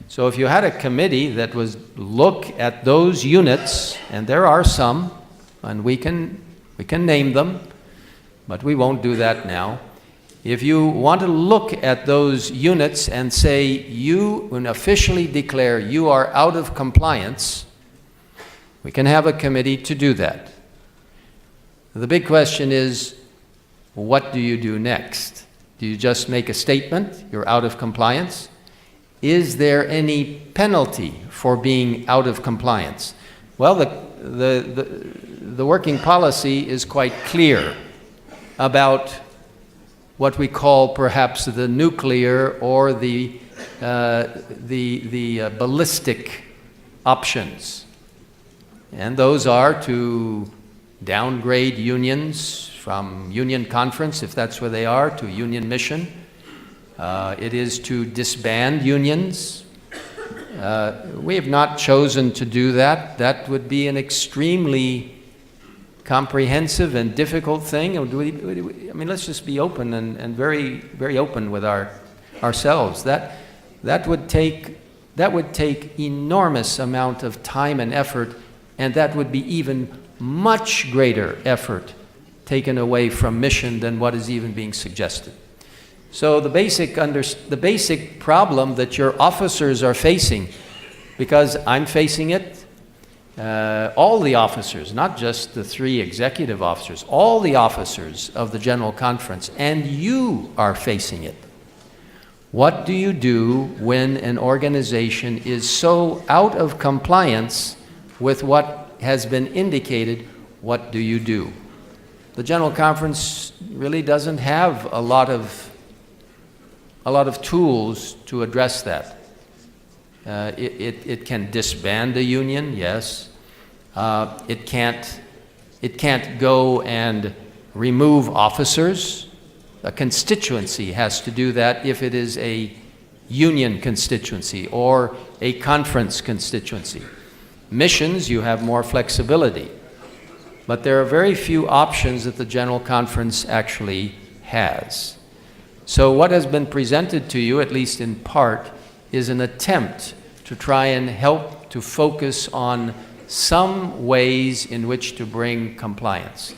So if you had a committee that was look at those units, and there are some, and we can name them, but we won't do that now. If you want to look at those units and say you and officially declare you are out of compliance, we can have a committee to do that. The big question is, what do you do next? Do you just make a statement, you're out of compliance? Is there any penalty for being out of compliance? Well, the working policy is quite clear about what we call perhaps the nuclear or the ballistic options. And those are to downgrade unions from union conference, if that's where they are, to union mission. It is to disband unions. We have not chosen to do that. That would be an extremely comprehensive and difficult thing. I mean, let's just be open and very, very open with ourselves. That would take enormous amount of time and effort, and that would be even much greater effort taken away from mission than what is even being suggested. So the basic problem that your officers are facing, because I'm facing it, all the officers, not just the 3 executive officers, all the officers of the General Conference, and you are facing it. What do you do when an organization is so out of compliance with what has been indicated? What do you do? The General Conference really doesn't have a lot of tools to address that. It can disband a union, yes. It can't go and remove officers. A constituency has to do that if it is a union constituency or a conference constituency. Missions, you have more flexibility. But there are very few options that the General Conference actually has. So what has been presented to you, at least in part, is an attempt to try and help to focus on some ways in which to bring compliance.